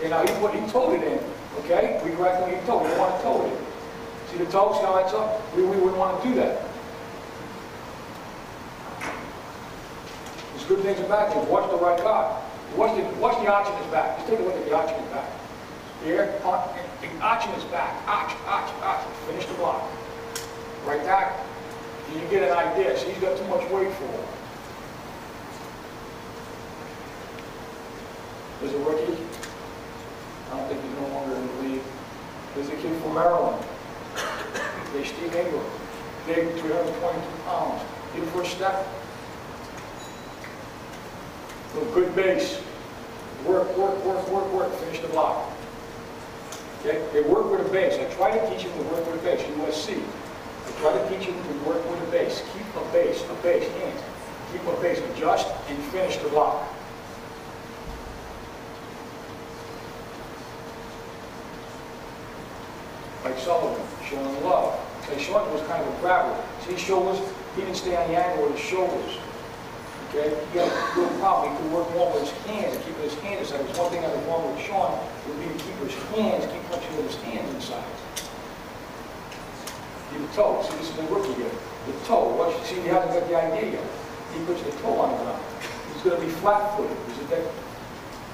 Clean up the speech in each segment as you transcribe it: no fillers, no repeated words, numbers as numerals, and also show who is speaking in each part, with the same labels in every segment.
Speaker 1: Okay, now he towed it in. Okay, we correct him, he towed. We don't want to tow it in. See the toe? See how that's up? We wouldn't want to do that. There's good things about it. Watch the right guard. Watch the arch in his back. Just take a look at the arch in his back. Here, the arch in his back. Arch, arch, arch. Finish the block. Right back. And you get an idea. See, he's got too much weight for him. There's a rookie. I don't think he's no longer in the league. There's a kid from Maryland. There's Steve Ingram. Big, 322 pounds. Get the first step. Good base. Work, work, work, work, work. Finish the block. Okay? They work with a base. I try to teach them to work with a base. USC. I try to teach them to work with a base. Keep a base, hands. Keep a base. Adjust and finish the block. Like Sullivan, showing love. Okay, Sean was kind of a grabber. See his shoulders? He didn't stay on the angle with his shoulders. Okay? He had a real problem. He could work more with his hands, keeping his hands inside. There's one thing that was wrong with Sean would be to keep his hands, keep punching with his hands inside. See the toe. See, this is the rookie here. The toe. Watch, see, he hasn't got the idea yet. He puts the toe on the ground. He's going to be flat-footed. Is it there?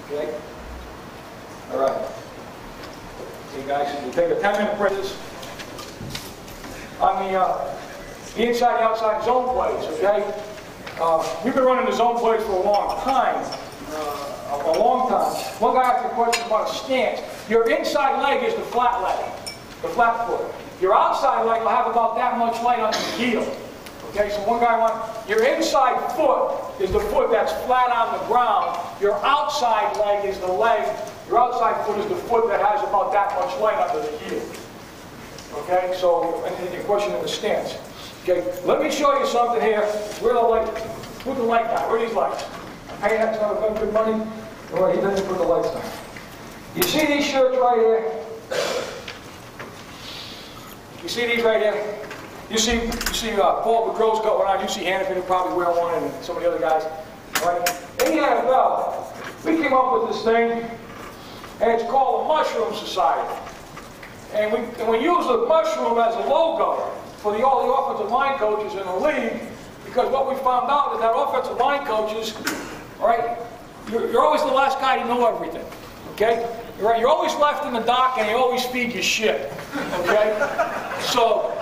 Speaker 1: Okay? All right. Okay, guys, we'll take a 10-minute break. On the inside, the outside zone plays, okay? We've been running the zone plays for a long time. One guy asked a question about a stance. Your inside leg is the flat leg, the flat foot. Your outside leg will have about that much leg on the heel. Okay, so one guy wants, your inside foot is the foot that's flat on the ground. Your outside leg is the leg. Your outside foot is the foot that has about that much leg under the heel. Okay, so, and the question of the stance. Okay, let me show you something here. Where the leg, put the leg down. Where are these legs? Hey, that's not good money. Well, he doesn't put the legs down. You see these shirts right here? You see these right here? You see Paul Boudreaux's got one on. You see Hannafin will probably wear one, and some of the other guys. Right? In the NFL, we came up with this thing, and it's called the Mushroom Society. And we use the mushroom as a logo for all the offensive line coaches in the league, because what we found out is that offensive line coaches, all right, you're always the last guy to know everything, okay? You're always left in the dock, and they always feed you shit, okay? So,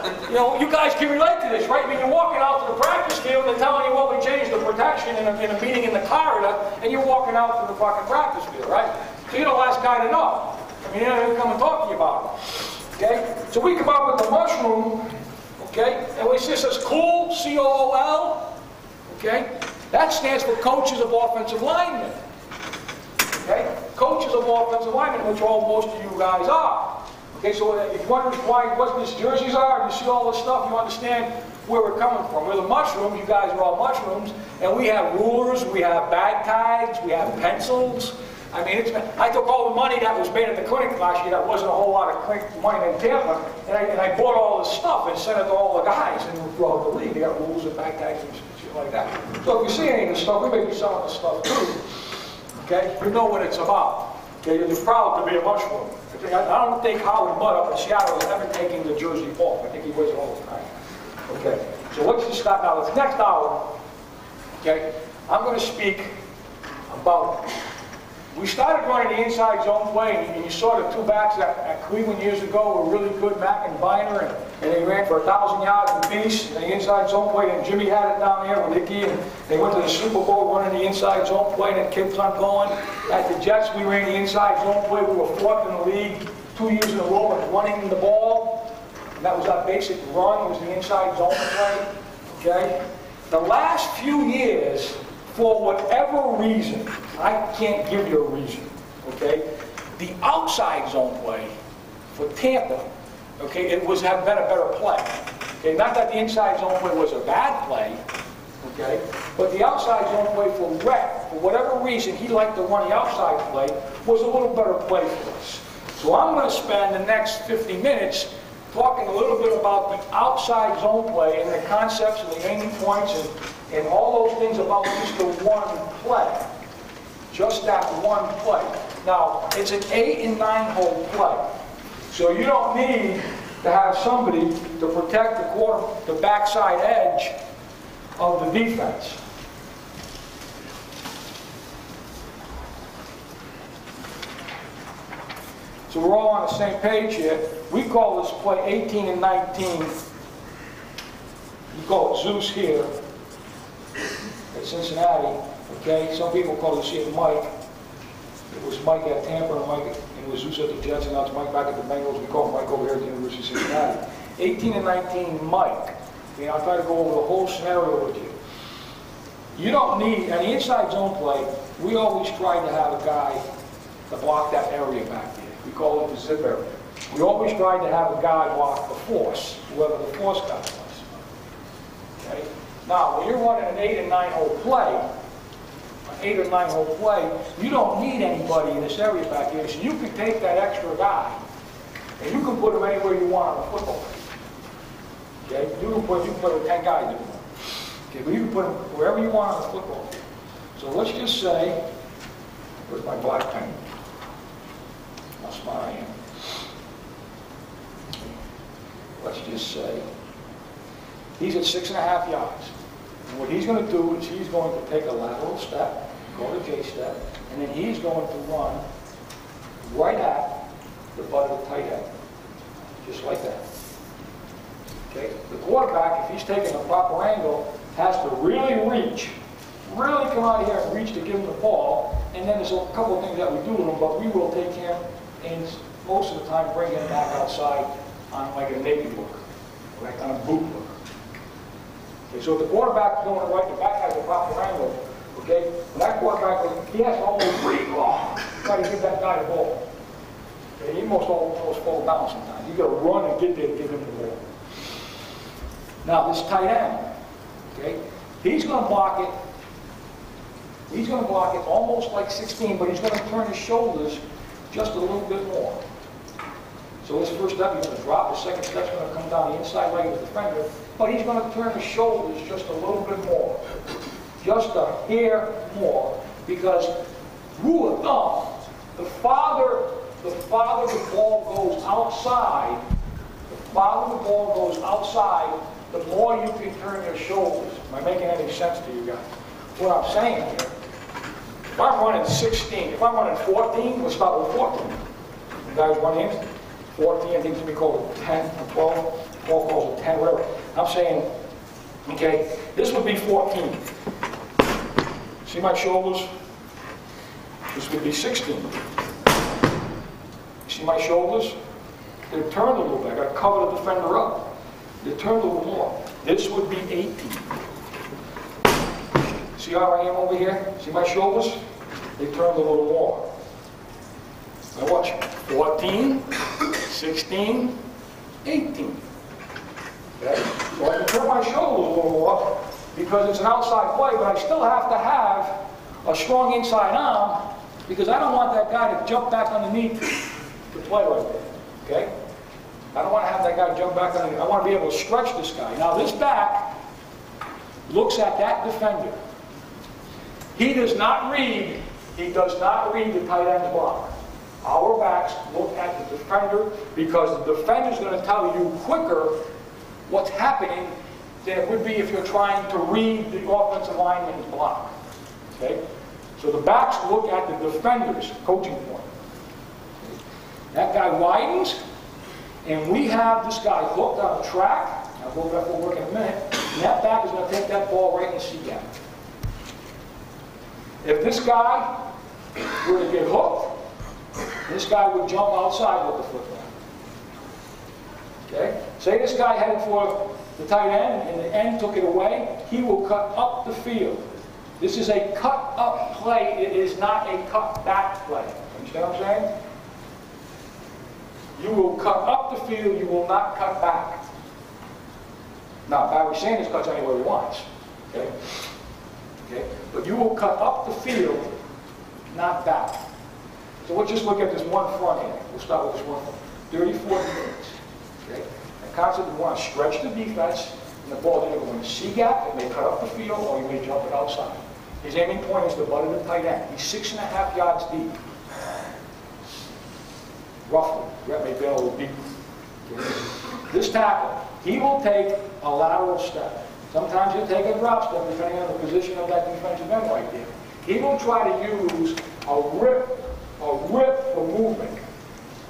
Speaker 1: you guys can relate to this, right? I mean, you're walking out to the practice field, and they're telling you, well, we changed the protection in a meeting in the corridor, and you're walking out to the fucking practice field, right? So you're the last guy to know. I mean, they're come and talk to you about it, okay? So we come up with the mushroom, okay? And it says cool, C-O-O-L, okay? That stands for coaches of offensive linemen, okay? Coaches of offensive linemen, which all most of you guys are. Okay, so if you wonder what these jerseys are, and you see all this stuff, you understand where we're coming from. We're the mushrooms, you guys are all mushrooms, and we have rulers, we have bag tags, we have pencils. I mean, I took all the money that was made at the clinic last year, that wasn't a whole lot of money in Tampa, and I bought all this stuff and sent it to all the guys and throughout the league. They got rules and bag tags and shit like that. So if you see any of this stuff, we may be selling this stuff too. Okay? You know what it's about. Okay? You're proud to be a mushroom. Okay? I don't think Howard Mudd up in Seattle is ever taking the jersey off. I think he wears it all the time. Okay? So let's just start now. This next hour, okay, I'm going to speak about. We started running the inside zone play, and you saw the two backs at Cleveland years ago were really good, Mack and Viner, and they ran for 1,000 yards apiece in the inside zone play, and Jimmy had it down there with Hickey, and they went to the Super Bowl running the inside zone play, and it kept on going. At the Jets, we ran the inside zone play. We were fourth in the league 2 years in a row at running the ball. And that was our basic run, was the inside zone play. Okay? The last few years, for whatever reason, I can't give you a reason, okay? The outside zone play for Tampa, okay, it was have been a better play. Okay, not that the inside zone play was a bad play, okay, but the outside zone play for Rhett, for whatever reason, he liked to run the outside play, was a little better play for us. So I'm going to spend the next 50 minutes talking a little bit about the outside zone play and the concepts and the aiming points and all those things about just the one play. Just that one play. Now, it's an 8 and 9 hole play. So you don't need to have somebody to protect the backside edge of the defense. So we're all on the same page here. We call this play 18 and 19. You call it Zeus here at Cincinnati. Okay, some people call it Mike. It was Mike at Tampa and Mike, and it was Zeus at the Jets, and now it's Mike back at the Bengals. We call him Mike over here at the University of Cincinnati. 18 and 19, Mike. Okay, I'll try to go over the whole scenario with you. You don't need, on the inside zone play, we always try to have a guy to block that area back there. We call it the zip area. We always try to have a guy block the force, whoever the force guy was. Okay? Now, when you're running an 8 and 9 hole play, an 8 or 9 hole play, you don't need anybody in this area back here, so you can take that extra guy and you can put him anywhere you want on the football field. Okay? You can put 10 guys in there. Okay, but you can put him wherever you want on the football field. So let's just say, where's my black pen? How smart I am. Let's just say he's at 6.5 yards. And what he's going to do is he's going to take a lateral step, go to J step, and then he's going to run right at the butt of the tight end. Just like that. Okay? The quarterback, if he's taking a proper angle, has to really reach, really come out here and reach to give him the ball. And then there's a couple of things that we do with him, but we will take him and most of the time bring him back outside on like a naked look, like on a boot look. Okay, so if the quarterback is going right, the back has a proper angle. Okay, when that quarterback, he has to almost reach long, try to give that guy the ball. Okay, he almost fall down sometimes. You got to run and get there to give him the ball. Now this tight end, okay, he's going to block it. He's going to block it almost like 16, but he's going to turn his shoulders just a little bit more. So his first step, he's going to drop. His second step's going to come down the inside leg of the defender, but he's going to turn his shoulders just a little bit more, just a hair more, because rule of thumb, the farther the ball goes outside, the more you can turn your shoulders. Am I making any sense to you guys? What I'm saying here, if I'm running 16, if I'm running 14, we'll start with 14. You guys run in? 14, I think to be called 10 or 12. 12 calls it 10, whatever. I'm saying, okay, this would be 14. See my shoulders? This would be 16. See my shoulders? They're turned a little bit. I got to cover the defender up. They're turned a little more. This would be 18. See how I am over here? See my shoulders? They turned a little more. Now watch. 14, 16, 18. Okay? So I can turn my shoulders a little more because it's an outside play, but I still have to have a strong inside arm because I don't want that guy to jump back underneath to play right there. Okay? I don't want to have that guy jump back underneath. I want to be able to stretch this guy. Now this back looks at that defender. He does not read the tight end's block. Our backs look at the defender because the defender's going to tell you quicker what's happening than it would be if you're trying to read the offensive lineman's block. Okay? So the backs look at the defender's coaching point. That guy widens, and we have this guy hooked on a track. I'll go back for work in a minute. And that back is going to take that ball right in the C-gap. If this guy were to get hooked, this guy would jump outside with the football. Okay? Say this guy headed for the tight end and the end took it away, he will cut up the field. This is a cut up play, it is not a cut back play. Understand what I'm saying? You will cut up the field, you will not cut back. Now, Barry Sanders cuts anywhere he wants. Okay? Okay? But you will cut up the field, not back. So let's just look at this one front here. We'll start with this one front. 34 minutes. Okay? And constantly want to stretch the defense, and the ball either go in the C-gap, it may cut up the field, or you may jump it outside. His aiming point is the butt of the tight end. He's 6.5 yards deep. Roughly. That may be a little deep. This tackle, he will take a lateral step. Sometimes he'll take a drop step depending on the position of that defensive end right there. He will try to use a rip for movement.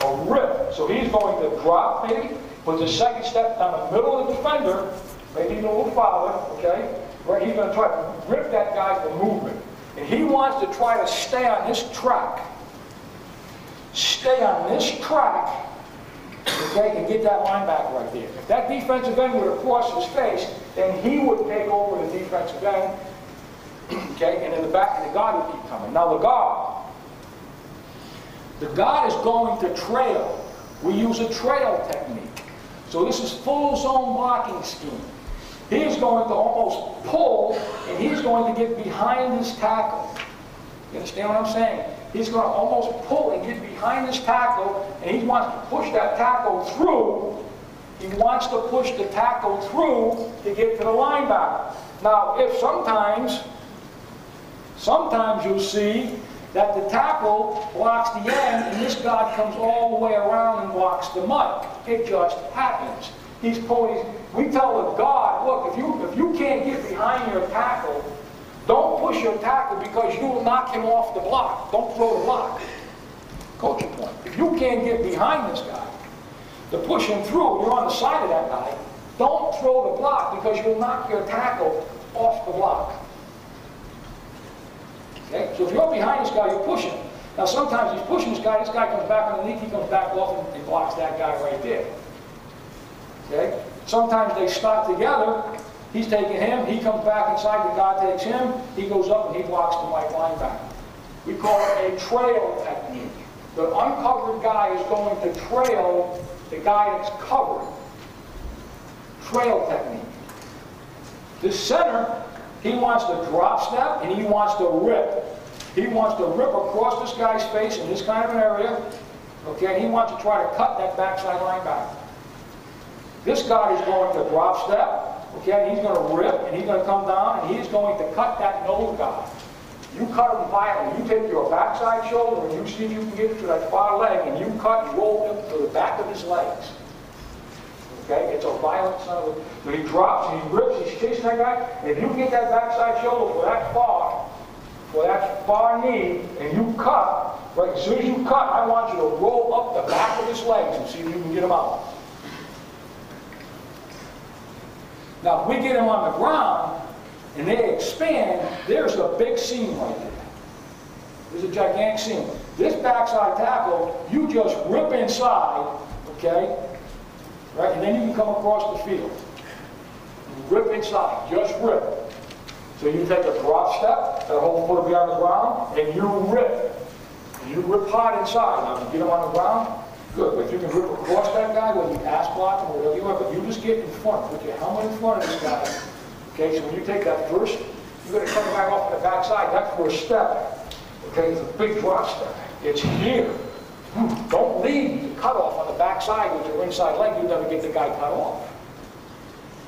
Speaker 1: A rip. So he's going to drop maybe, put the second step down the middle of the defender, maybe even a little farther, okay? Right, he's going to try to rip that guy for movement. And he wants to try to stay on this track. Stay on this track, okay, and get that linebacker right there. If that defensive end were to cross his face, then he would take over the defensive end, okay, and then the back of the guard would keep coming. Now the guard is going to trail. We use a trail technique. So this is full zone blocking scheme. He's going to almost pull, and he's going to get behind his tackle. You understand what I'm saying? He's going to almost pull and get behind his tackle, and he wants to push that tackle through. He wants to push the tackle through to get to the linebacker. Now, if sometimes you'll see that the tackle blocks the end, and this guard comes all the way around and blocks the mud. It just happens. He's pulling. We tell the guard, look, if you can't get behind your tackle, don't push your tackle because you will knock him off the block. Don't throw the block. Coaching point. If you can't get behind this guy to push him through, you're on the side of that guy, don't throw the block because you'll knock your tackle off the block. Okay? So if you're behind this guy, you're pushing. Now sometimes he's pushing this guy comes back underneath, he comes back off and blocks that guy right there. Okay? Sometimes they stop together. He's taking him, he comes back inside, the guy takes him, he goes up and he blocks the right linebacker. We call it a trail technique. The uncovered guy is going to trail the guy that's covered. Trail technique. This center, he wants to drop step and he wants to rip. He wants to rip across this guy's face in this kind of an area. Okay, and he wants to try to cut that backside linebacker. This guy is going to drop step. Okay, he's going to rip, and he's going to come down, and he's going to cut that nose guy. You cut him violently. You take your backside shoulder, and you see if you can get it to that far leg, and you cut and roll him to the back of his legs. Okay, it's a violent son of a... When he drops, and he rips, he's chasing that guy, and if you can get that backside shoulder for that far knee, and you cut, right, as soon as you cut, I want you to roll up the back of his legs and see if you can get him out. Now, if we get him on the ground and they expand, there's a big seam right there. There's a gigantic seam. This backside tackle, you just rip inside, okay? Right? And then you can come across the field. You rip inside, just rip. So you take a drop step, that whole foot will be on the ground, and you rip. And you rip hard inside. Now, if you get him on the ground, good, but if you can rip across that guy, whether you pass block him or whatever you want, but you just get in front, put your helmet in front of this guy. Okay, so when you take that first, you're going to come back off on the backside, that first step. Okay, it's a big drop step. It's here. Don't leave the cutoff on the backside with your inside leg, you never get the guy cut off.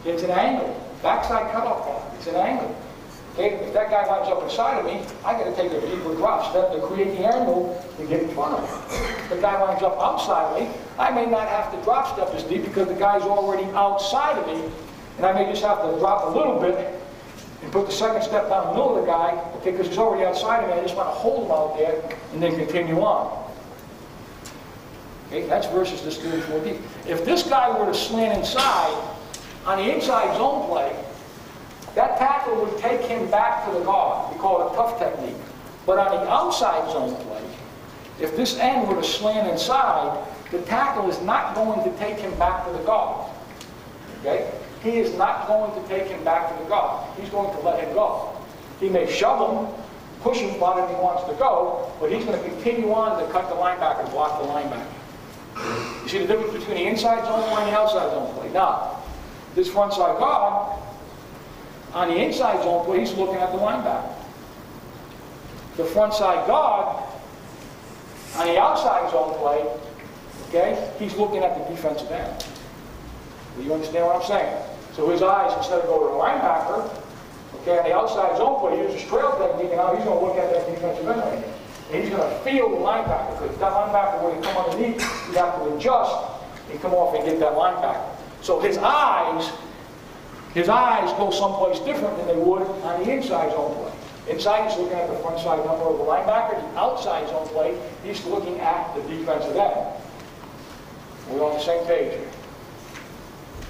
Speaker 1: It's an angle. Backside cutoff, it's an angle. Okay, if that guy lines up inside of me, I got to take a deeper drop step to create the angle to get in front of him. If the guy lines up outside of me, I may not have to drop step as deep because the guy's already outside of me, and I may just have to drop a little bit and put the second step down the middle of the guy, okay, because he's already outside of me. I just want to hold him out there and then continue on. Okay, that's versus this 3-4 deep. If this guy were to slant inside, on the inside zone play, that tackle would take him back to the guard. We call it a tough technique. But on the outside zone play, if this end were to slant inside, the tackle is not going to take him back to the guard. Okay? He is not going to take him back to the guard. He's going to let him go. He may shove him, push him farther than he wants to go, but he's going to continue on to cut the linebacker, block the linebacker. You see the difference between the inside zone play and the outside zone play. Now, this front side guard, on the inside zone play, he's looking at the linebacker. The front side guard, on the outside zone play, okay, he's looking at the defensive end. Do you understand what I'm saying? So his eyes, instead of going to the linebacker, Okay, on the outside zone play, he uses trail technique, and now he's going to look at that defensive end right here. And he's going to feel the linebacker, because that linebacker, when he come underneath, you have to adjust and come off and get that linebacker. So his eyes go someplace different than they would on the inside zone play. Inside, he's looking at the front side number of the linebacker. The outside zone play, he's looking at the defensive end. We're on the same page here.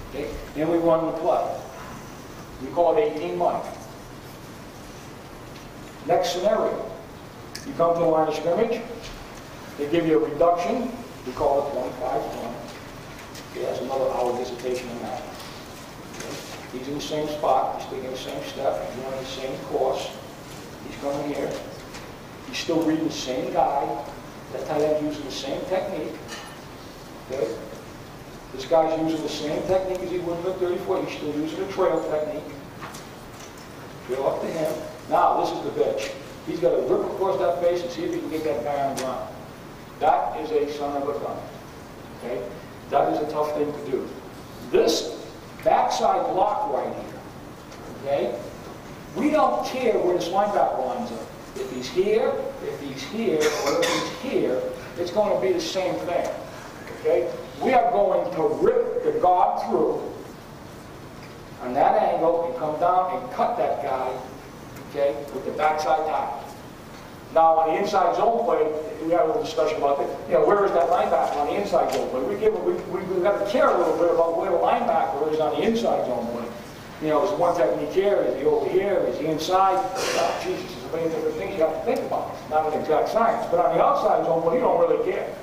Speaker 1: Okay? Then we run the play. We call it 18 month. Next scenario. You come to the line of scrimmage. They give you a reduction. We call it 25-20. Okay, that's another hour visitation in that. Okay. He's in the same spot. He's taking the same step. He's running the same course. He's coming here. He's still reading the same guide. That tight end's using the same technique. Okay. This guy's using the same technique as he would in the 34. He's still using a trail technique. Go up to him. Now, this is the bitch. He's got to rip across that face and see if he can get that guy on the ground. That is a son of a gun. Okay? That is a tough thing to do. This backside block right here, okay? We don't care where this linebacker lines up. If he's here, or if he's here, it's going to be the same thing. Okay? We are going to rip the guard through on that angle and come down and cut that guy, okay, with the backside tackle. Now, on the inside zone play, we had a little discussion about that. You know, where is that linebacker on the inside zone play? We've got to care a little bit about where the linebacker is on the inside zone play. You know, is one technique here? Is he over here? Is he inside? Oh, Jesus, there's a million different things you have to think about. Not an exact science. But on the outside zone play, you don't really care.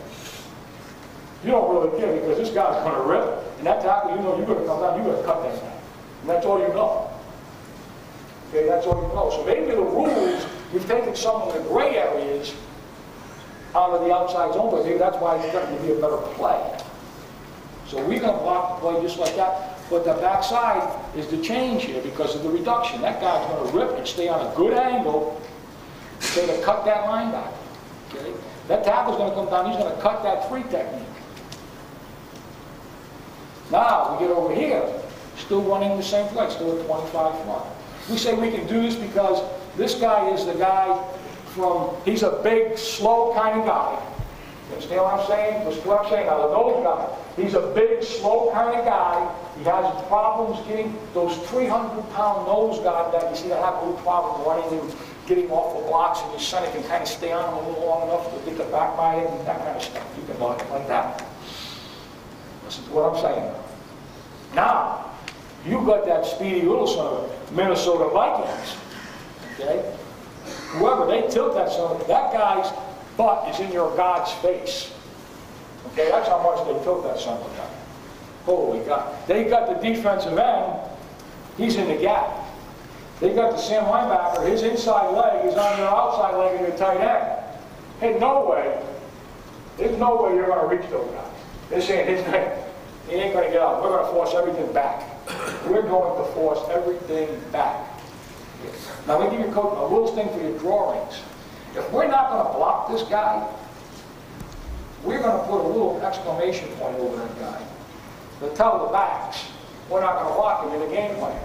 Speaker 1: You don't really care because this guy's going to rip, and that tackle, you know, you're going to come down, you're going to cut that guy. And that's all you know. Okay, that's all you know. So maybe the rules, we've taken some of the gray areas out of the outside zone, but maybe that's why it's going to be a better play. So we're going to block the play just like that. But the backside is the change here because of the reduction. That guy's going to rip and stay on a good angle to cut that linebacker. Okay? That tackle's going to come down, he's going to cut that free technique. Now, we get over here, still running the same play, still at 25-1. We say we can do this because this guy is the guy he's a big, slow kind of guy. You understand what I'm saying? That's what I'm saying. Now, the nose guy, he's a big, slow kind of guy. He has problems getting those 300-pound nose guys that you see that have a little problem running and getting off the blocks, and your center can kind of stay on him a little long enough to get the back by it and that kind of stuff. You can block it like that. Listen to what I'm saying. Now, you got that speedy little son of Minnesota Vikings. Okay? Whoever, they tilt that son of that guy's butt is in your God's face. Okay, that's how much they tilt that son of a gun. Holy God. They got the defensive end, he's in the gap. They got the Sam linebacker, his inside leg is on their outside leg of their tight end. Hey, no way. There's no way you're going to reach those guys. They're saying his name. He ain't going to get out. We're going to force everything back. We're going to force everything back. Now, let me give you, Coach, a little thing for your drawings. If we're not going to block this guy, we're going to put a little exclamation point over that guy to tell the backs we're not going to block him in the game plan.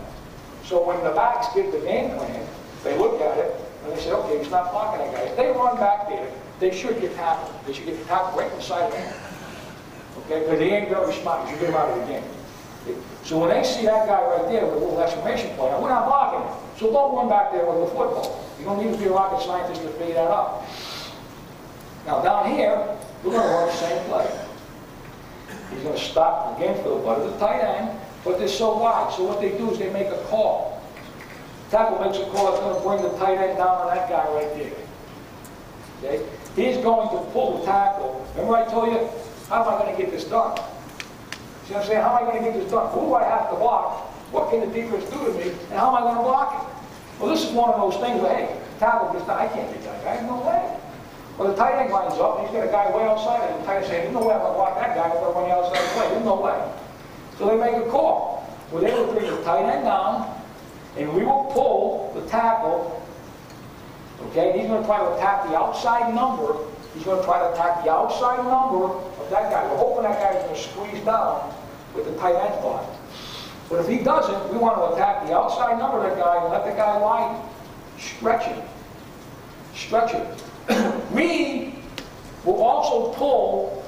Speaker 1: So when the backs get the game plan, they look at it and they say, okay, he's not blocking that guy. If they run back there, they should get tackled. They should get tackled right inside of him. Okay, because he ain't very smart. You should get him out of the game. Okay? So when they see that guy right there with a little exclamation point, we're not blocking him. So don't run back there with the football. You don't need to be a rocket scientist to figure that out. Now down here, we're going to run the same play. He's going to stop again for the butt of the tight end, but they're so wide. So what they do is they make a call. Tackle makes a call that's going to bring the tight end down on that guy right there. Okay? He's going to pull the tackle. Remember I told you, how am I going to get this done? See what I'm saying? How am I going to get this done? Who do I have to block? What can the defense do to me? And how am I going to block it? Well, this is one of those things where, hey, tackle gets down. I can't get that guy. No way. Well, the tight end lines up, and he's got a guy way outside, and the tight end saying, there's no way I'm going to block that guy. I'm going to run the outside play. There's no way. So they make a call. Well, they will bring the tight end down, and we will pull the tackle. Okay? He's going to try to attack the outside number. He's going to try to attack the outside number of that guy. We're hoping that guy is going to squeeze down with the tight end's body. But if he doesn't, we want to attack the outside number of that guy and let the guy lie. Stretch it. Stretch it. We will also pull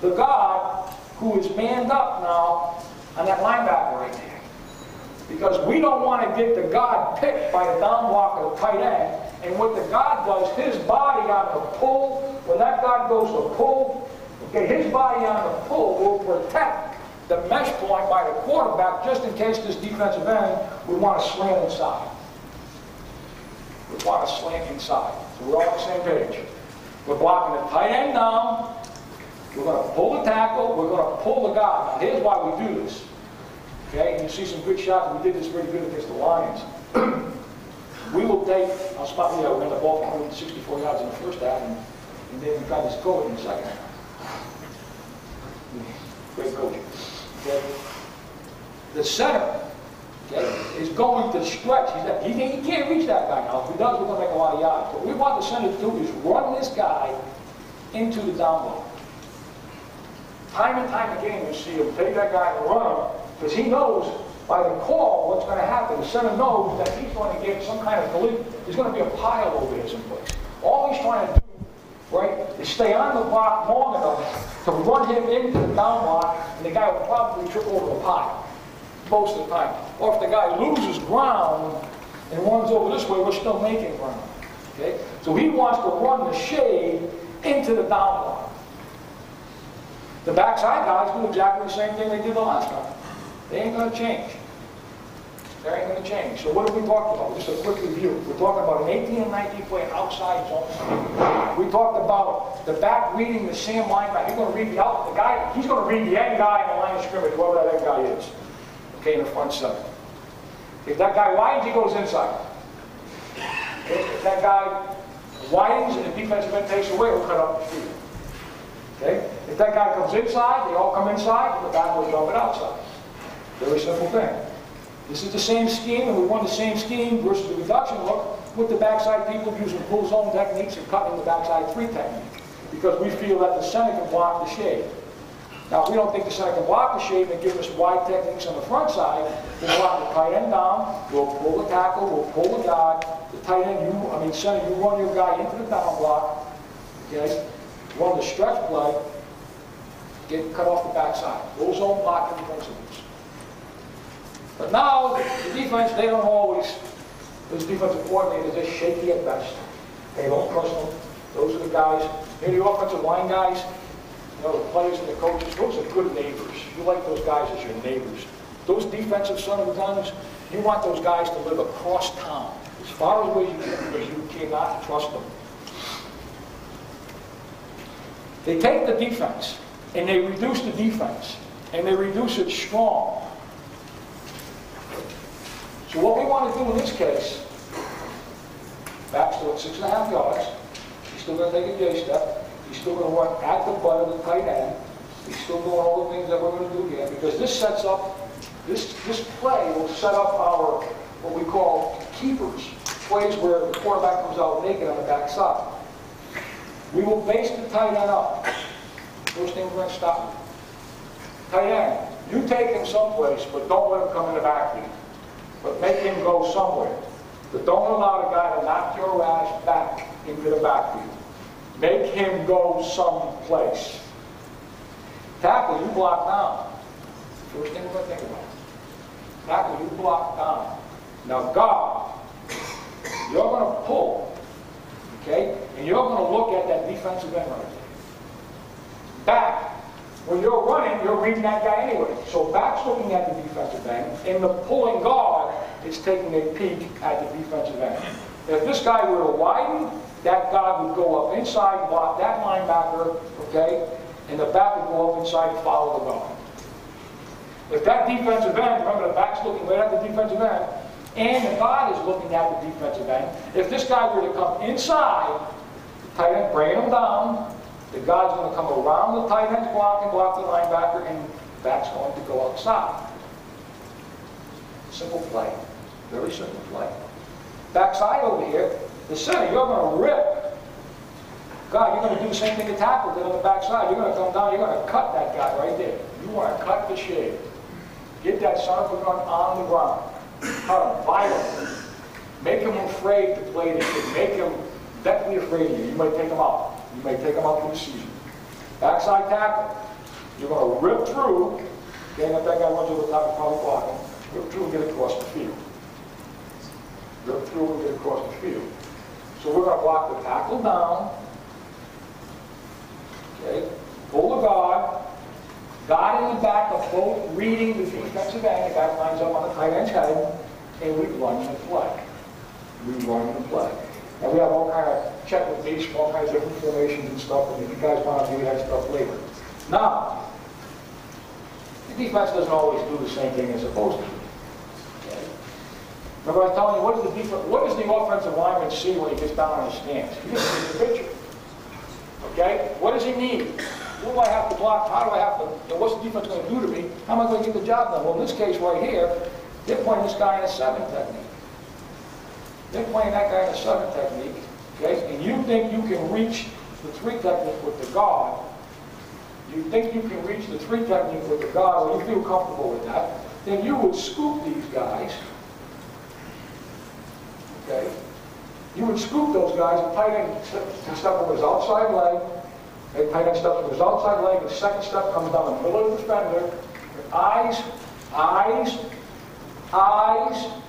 Speaker 1: the guard who is manned up now on that linebacker right there. Because we don't want to get the guard picked by the down block of the tight end. And what the guard does, his body on the pull, when that guard goes to pull, okay, his body on the pull will protect the mesh point by the quarterback just in case this defensive end would want to slant inside. Would want to slant inside. So we're all on the same page. We're blocking the tight end down. We're going to pull the tackle. We're going to pull the guard. Now here's why we do this. Okay, and you see some good shots. We did this very good against the Lions. We will take, I'll spot you, we're going to ball for 164 yards in the first half, and then we got this COVID in the second half. Great coaching. Okay. The center, okay, is going to stretch. He can't reach that guy now. If he does, we're going to make a lot of yards. What we want the center to do is run this guy into the down block. Time and time again, you see him take that guy and run him, because he knows by the call what's going to happen. The center knows that he's going to get some kind of collision. There's going to be a pile over there someplace. All he's trying to do, right, is stay on the block long enough to run him into the down block, and the guy will probably trip over the pile most of the time. Or if the guy loses ground and runs over this way, we're still making ground. Okay? So he wants to run the shade into the down block. The backside guys do exactly the same thing they did the last time. They ain't going to change. They ain't going to change. So what have we talked about? Just a quick review. We're talking about an 18 and 19 play outside zone. We talked about the back reading the Sam linebacker. He's going to read the out. The guy. He's going to read the end guy in the line of scrimmage, whoever that end guy is. Okay, in the front seven. If that guy widens, he goes inside. Okay? If that guy widens and the defensive end takes away, we'll cut up the field. Okay? If that guy comes inside, they all come inside, and the back will jump it outside. Very simple thing. This is the same scheme, and we run the same scheme versus the reduction look with the backside people using pull zone techniques and cutting the backside three technique. Because we feel that the center can block the shade. Now, if we don't think the center can block the shade and give us wide techniques on the front side, we'll block the tight end down, we'll pull the tackle, we'll pull the guard, the tight end, center, you run your guy into the down block, okay? Run the stretch play, get cut off the backside. Pull zone blocking principles. But now, the defense, they don't always, those defensive coordinators, they're shaky at best. They don't trust them. Those are the guys, the offensive line guys, you know, the players and the coaches, those are good neighbors. You like those guys as your neighbors. Those defensive son of a guns, you want those guys to live across town, as far away as you can, because you cannot trust them. They take the defense, and they reduce the defense, and they reduce it strong. So what we want to do in this case, back still at 6.5 yards, he's still going to take a J-step, he's still going to run at the butt of the tight end, he's still doing all the things that we're going to do here, because this sets up, this play will set up our, what we call keepers, plays where the quarterback comes out naked on the backside. We will base the tight end up. First thing we're going to stop. Tight end, you take him someplace, but don't let him come in the backfield. But make him go somewhere. But don't allow the guy to knock your ass back into the backfield. Make him go someplace. Tackle, you block down. First thing we're going to think about. Tackle, you block down. Now guard, you're going to pull, okay? And you're going to look at that defensive end right there. Back. When you're running, you're reading that guy anyway. So back's looking at the defensive end, and the pulling guard is taking a peek at the defensive end. If this guy were to widen, that guy would go up inside, block that linebacker, okay? And the back would go up inside and follow the guard. If that defensive end, remember the back's looking right at the defensive end, and the guard is looking at the defensive end, if this guy were to come inside, the tight end, bring him down, the guard's going to come around the tight end's block and block the linebacker, and the back's going to go outside. Simple play. Very simple play. Backside over here, the center, you're going to rip. God, you're going to do the same thing the tackle did on the backside. You're going to come down, you're going to cut that guy right there. You want to cut the shade. Get that son of a gun on the ground. Cut him violently. Make him afraid to play the game. Make him deathly afraid of you. You may take him out. You may take him out for the season. Backside tackle. You're going to rip through. Okay, if that guy runs over the top, you're probably blocking. Rip through and get across the field. Rip through and get across the field. So we're going to block the tackle down. Okay, pull the guard. Guard in the back of both reading the defensive end. The guy lines up on the tight end's head, and we run the play. We run the play. Now we have all kind of check with me, all kinds of different formations and stuff, and if you guys want to do that stuff later. Now, the defense doesn't always do the same thing it's supposed to do. Okay? Remember I was telling you, what does the offensive lineman see when he gets down on his stance? He doesn't see the picture. Okay? What does he need? What do I have to block? How do I have to, what's the defense going to do to me? How am I going to get the job done? Well, in this case right here, they're playing this guy in a 7 technique. They're playing that guy in a 7 technique, okay? And you think you can reach the 3 technique with the guard. You think you can reach the 3 technique with the guard, or you feel comfortable with that, then you would scoop these guys, okay? You would scoop those guys and tight end step with his outside leg. Okay, tight end steps with his outside leg. The second step comes down the middle of the defender. Your eyes are on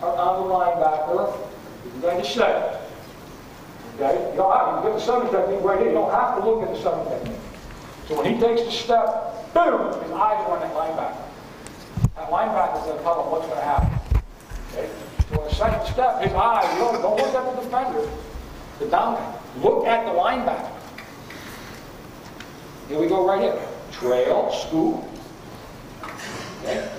Speaker 1: the linebacker. You're going to say, okay? You don't have to get the 7 technique right here. You don't have to look at the 7 technique. So when he takes the step, boom, his eyes are on that linebacker. That linebacker is going to tell him what's going to happen. Okay? So in the second step, his eyes, don't look at the defender, the down guy. Look at the linebacker. Here we go right here. Trail, scoop. Okay?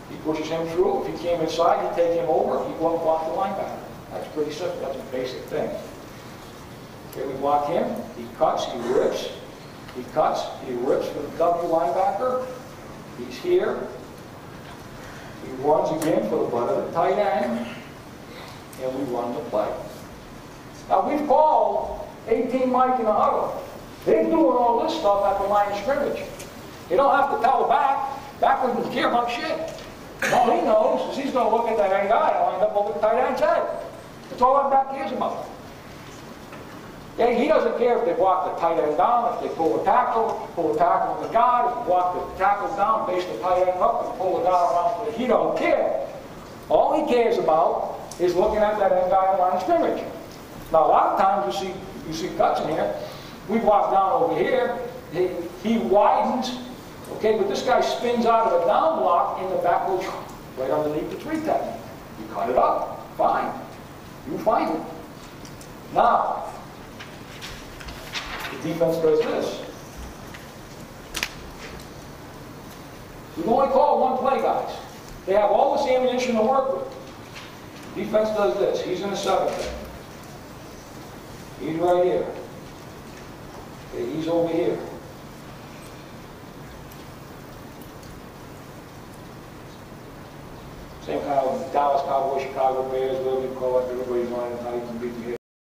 Speaker 1: He pushes him through. If he came inside, you take him over. You go up and block the linebacker. That's pretty simple. That's a basic thing. Okay, we block him. He cuts. He rips. He cuts. He rips for the W linebacker. He's here. He runs again for the butt of the tight end. And we run the play. Now we've called 18 Mike in the huddle. They're doing all this stuff at the line of scrimmage. You don't have to tell the back. Back doesn't care about shit. All he knows is he's going to look at that end guy and wind up over the tight end's head. That's all that back cares about. Okay? He doesn't care if they block the tight end down, if they pull the tackle on the guard, if they block the tackle down, base the tight end up, and pull the guard around for the, he don't care. All he cares about is looking at that end guy on the line of scrimmage. Now a lot of times you see cuts in here. We block down over here. He widens. Okay, but this guy spins out of a down block in the backward, right underneath the 3 technique. You cut it up. Fine. You find it. Now, the defense does this. We've only called one play, guys. They have all this ammunition to work with. Defense does this. He's in the 7th technique. He's right here. Okay, he's over here. Same kind of Dallas Cowboys, Chicago Bears, whatever you call it, everybody's running how you can beat the